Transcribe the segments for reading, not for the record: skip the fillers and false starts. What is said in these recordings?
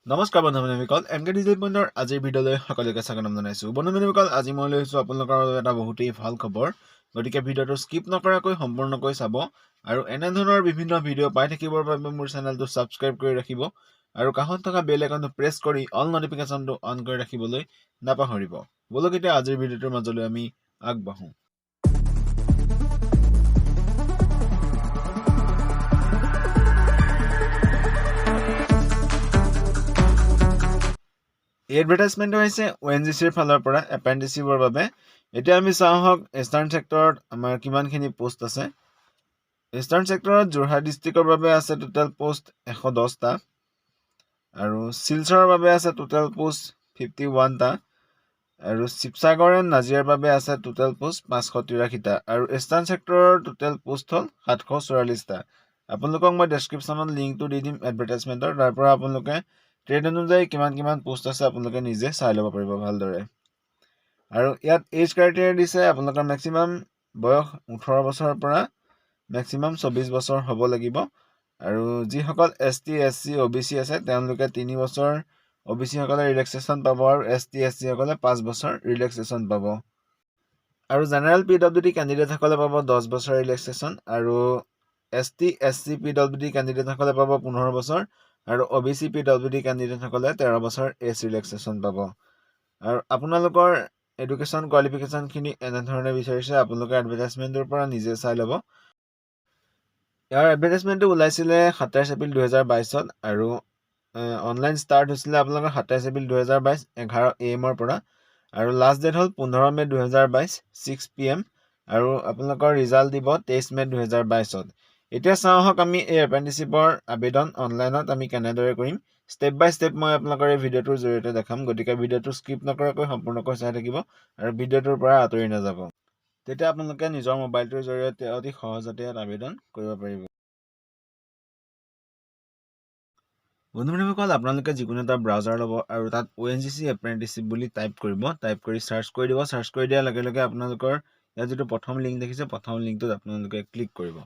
নমস্কাৰ বন্ধু-বান্ধৱীসকল এমকে ডিজিটেল পইণ্টৰ আজিৰ ভিডিঅ'লৈ সকলোকে স্বাগতম জনাইছোঁ। বন্ধু-বান্ধৱীসকল আজি মই লৈ আহিছোঁ আপোনালোকৰ বাবে এটা বহুতেই ভাল খবৰ। গতিকে ভিডিঅ'টো স্কিপ নকৰাকৈ সম্পূৰ্ণকৈ চাব আৰু এনেধৰণৰ বিভিন্ন ভিডিঅ' পাই থাকিবৰ বাবে মোৰ চেনেলটো ছাবস্ক্ৰাইব কৰি ৰাখিব আৰু কাষত থকা বেল আইকনটো প্ৰেছ কৰি অল নটিফিকেশ্যনটো অন কৰি ৰাখিবলৈ নাপাহৰিব। বলক এতিয়া আজিৰ ভিডিঅ'টোৰ মাজলৈ আমি আগবাঢ়োঁ। এই এডভাৰটাইজমেণ্টটো হৈছে ONGCৰ ফালৰ পৰা এপ্ৰেণ্টিছশ্বিপৰ বাবে। এতিয়া আমি চাওঁ আহক ইষ্টাৰ্ণ ছেক্টৰত আমাৰ কিমানখিনি পোষ্ট আছে। ইষ্টাৰ্ণ ছেক্টৰত যোৰহাট ডিষ্ট্ৰিক্টৰ বাবে আছে টোটেল পোষ্ট 110টা আৰু শিলচৰৰ বাবে আছে টোটেল পোষ্ট 51টা আৰু শিৱসাগৰ এণ্ড নাজিৰাৰ বাবে আছে টোটেল পোষ্ট 583টা আৰু ইষ্টাৰ্ণ ছেক্টৰৰ টোটেল পোষ্ট হ'ল 744টা। আপোনালোকক মই ডেছক্ৰিপশ্যনত লিংকটো দি দিম এডভাৰটাইজমেণ্টৰ, তাৰ পৰা আপোনালোকে ট্ৰেড অনুযায়ী কিমান পোষ্ট আছে আপোনালোকে নিজে চাই ল'ব পাৰিব ভালদৰে। আৰু ইয়াত এজ ক্ৰাইটেৰিয়া দিছে আপোনালোকৰ মেক্সিমাম বয়স 18 বছৰৰ পৰা মেক্সিমাম 24 বছৰ হ'ব লাগিব আৰু যিসকল ST SC OBC আছে তেওঁলোকে 3 বছৰ OBC সকলে ৰিলেক্সেশ্যন পাব আৰু ST SC সকলে 5 বছৰ ৰিলেক্সেশ্যন পাব আৰু জেনেৰেল PWD কেণ্ডিডেট সকলে পাব 10 বছৰ ৰিলেক্সেশ্যন আৰু ST SC PWD কেণ্ডিডেট সকলে পাব 15 বছৰ আৰু OBC PWD কেণ্ডিডেট সকলে 13 বছৰ এজ ৰিলেক্সেশ্যন পাব। আৰু আপোনালোকৰ এডুকেশ্যন কোৱালিফিকেশ্যনখিনি এনেধৰণে বিচাৰিছে, আপোনালোকে এডভাৰটাইজমেণ্টৰ পৰা নিজে চাই ল'ব। ইয়াৰ এডভাৰটাইজমেণ্টটো ওলাইছিলে 27 এপ্ৰিল 2022 আৰু অনলাইন ষ্টাৰ্ট হৈছিলে আপোনালোকৰ 27 এপ্ৰিল 2022 11 AM পৰা আৰু লাষ্ট ডেট হ'ল 15 মে 2022 6 PM আৰু আপোনালোকৰ ৰিজাল্ট দিব 23 মে 2022। এতিয়া চাওঁ আহক আমি এই এপ্ৰেণ্টিছশ্বিপৰ আবেদন অনলাইনত আমি কেনেদৰে কৰিম। ষ্টেপ বাই ষ্টেপ মই আপোনালোকৰ এই ভিডিঅ'টোৰ জৰিয়তে দেখাম, গতিকে ভিডিঅ'টো স্কিপ নকৰাকৈ সম্পূৰ্ণকৈ চাই থাকিব আৰু ভিডিঅ'টোৰ পৰা আঁতৰি নাযাব। তেতিয়া আপোনালোকে নিজৰ মোবাইলটোৰ জৰিয়তে অতি সহজতে ইয়াত আবেদন কৰিব পাৰিব। বন্ধু-বান্ধৱীসকল আপোনালোকে যিকোনো এটা ব্ৰাউজাৰ ল'ব আৰু তাত ONGC এপ্ৰেণ্টিছশ্বিপ বুলি টাইপ কৰি চাৰ্চ কৰি দিব। চাৰ্চ কৰি দিয়াৰ লগে লগে আপোনালোকৰ ইয়াত যিটো প্ৰথম লিংক দেখিছে প্ৰথম লিংকটোত আপোনালোকে ক্লিক কৰিব।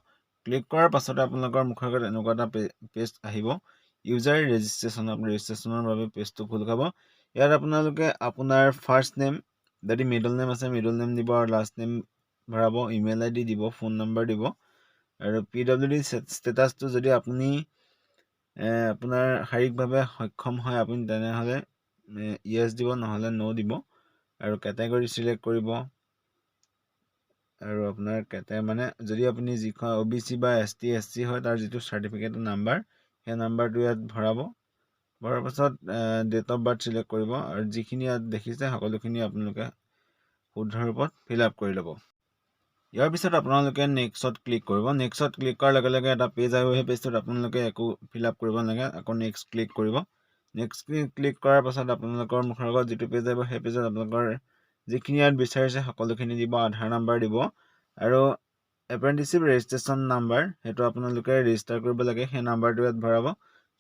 ক্লিক কৰাৰ পাছতে আপোনালোকৰ মুখৰ আগত এনেকুৱা এটা পেজ আহিব, ইউজাৰ ৰেজিষ্ট্ৰেশ্যনৰ বাবে পেজটো খোল খাব। ইয়াত আপোনালোকে আপোনাৰ ফাৰ্ষ্ট নেম, যদি মিডল নেম আছে মিডল নেম দিব আৰু লাষ্ট নেম ভৰাব, ইমেইল ID দিব, ফোন নম্বৰ দিব আৰু PWD ষ্টেটাছটো যদি আপুনি আপোনাৰ শাৰীৰিকভাৱে সক্ষম হয় আপুনি তেনেহ'লে ইয়েছ দিব, নহ'লে ন' দিব আৰু কেটেগৰী চিলেক্ট কৰিব আৰু আপোনাৰ মানে যদি আপুনি যিখন OBC বা ST SC হয় তাৰ যিটো চাৰ্টিফিকেটৰ নাম্বাৰ সেই নাম্বাৰটো ইয়াত ভৰাব। ভৰাৰ পাছত ডেট অফ বাৰ্থ চিলেক্ট কৰিব আৰু যিখিনি ইয়াত দেখিছে সকলোখিনি আপোনালোকে শুদ্ধ ৰূপত ফিল আপ কৰি ল'ব। ইয়াৰ পিছত আপোনালোকে নেক্সটত ক্লিক কৰিব। নেক্সটত ক্লিক কৰাৰ লগে লগে এটা পেজ আহিব, সেই পেজটোত আপোনালোকে একো ফিল আপ কৰিব নালাগে, আকৌ নেক্সট ক্লিক কৰিব। নেক্সট ক্লিক কৰাৰ পাছত আপোনালোকৰ মুখৰ আগত যিটো পেজ আহিব সেই পেজত আপোনালোকৰ যিখিনি ইয়াত বিচাৰিছে সকলোখিনি দিব, আধাৰ নাম্বাৰ দিব আৰু এপ্ৰেণ্টিছশ্বিপ ৰেজিষ্ট্ৰেশ্যন নাম্বাৰ সেইটো আপোনালোকে ৰেজিষ্টাৰ কৰিব লাগে, সেই নাম্বাৰটো ইয়াত ভৰাব।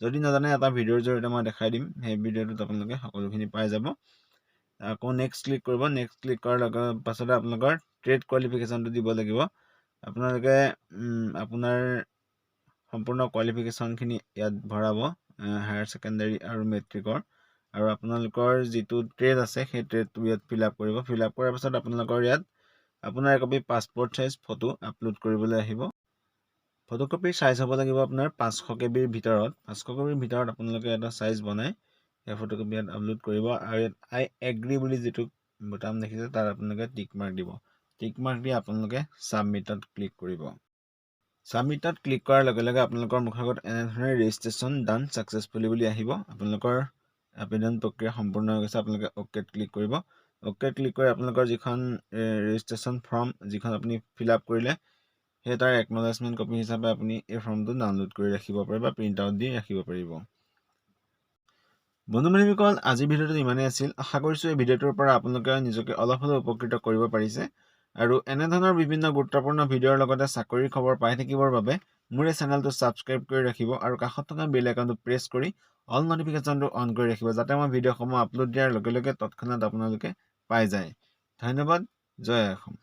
যদি নাজানে এটা ভিডিঅ'ৰ জৰিয়তে মই দেখাই দিম, সেই ভিডিঅ'টোত আপোনালোকে সকলোখিনি পাই যাব। আকৌ নেক্সট ক্লিক কৰিব। নেক্সট ক্লিক কৰাৰ পাছতে আপোনালোকৰ ট্ৰেড কোৱালিফিকেশ্যনটো দিব লাগিব। আপোনালোকে আপোনাৰ সম্পূৰ্ণ কোৱালিফিকেশ্যনখিনি ইয়াত ভৰাব, হায়াৰ ছেকেণ্ডাৰী আৰু মেট্ৰিকৰ আৰু আপোনালোকৰ যিটো ট্ৰেড আছে সেই ট্ৰেডটো ইয়াত ফিল আপ কৰিব। ফিল আপ কৰাৰ পাছত আপোনালোকৰ ইয়াত আপোনাৰ একপি পাছপৰ্ট চাইজ ফটো আপলোড কৰিবলৈ আহিব। ফটোকপিৰ চাইজ হ'ব লাগিব আপোনাৰ 500 KBৰ ভিতৰত। 500 KBৰ ভিতৰত আপোনালোকে এটা চাইজ বনাই সেই ফটোকপি ইয়াত আপলোড কৰিব আৰু ইয়াত আই এগ্ৰি বুলি যিটো বটাম দেখিছে তাত আপোনালোকে টিক মাৰ্ক দিব। টিক মাৰ্ক দি আপোনালোকে ছাবমিটত ক্লিক কৰিব। ছাবমিটত ক্লিক কৰাৰ লগে লগে আপোনালোকৰ মুখৰ আগত এনেধৰণে ৰেজিষ্ট্ৰেশ্যন ডান ছাকচেছফুলি বুলি আহিব। আপোনালোকৰ আবেদন প্ৰক্ৰিয়া সম্পূৰ্ণ হৈ গৈছে। আপোনালোকে অ'কেত ক্লিক কৰিব। অ'কেত ক্লিক কৰি আপোনালোকৰ যিখন ৰেজিষ্ট্ৰেশ্যন ফৰ্ম যিখন আপুনি ফিল আপ কৰিলে সেই তাৰ একনলেজমেণ্ট কপি হিচাপে আপুনি এই ফৰ্মটো ডাউনলোড কৰি ৰাখিব পাৰিব বা প্ৰিণ্ট আউট দি ৰাখিব পাৰিব। বন্ধু-বান্ধৱীসকল আজিৰ ভিডিঅ'টো ইমানেই আছিল। আশা কৰিছোঁ এই ভিডিঅ'টোৰ পৰা আপোনালোকে নিজকে অলপ হ'লেও উপকৃত কৰিব পাৰিছে আৰু এনেধৰণৰ বিভিন্ন গুৰুত্বপূৰ্ণ ভিডিঅ'ৰ লগতে চাকৰিৰ খবৰ পাই থাকিবৰ বাবে মোৰ এই চেনেলটো ছাবস্ক্ৰাইব কৰি ৰাখিব আৰু কাষত থকা বেল আইকনটো প্ৰেছ কৰি অল নটিফিকেশ্যনটো অন কৰি ৰাখিব, যাতে মই ভিডিঅ'সমূহ আপলোড দিয়াৰ লগে লগে তৎক্ষণাত আপোনালোকে পাই যায়। ধন্যবাদ। জয় অসম।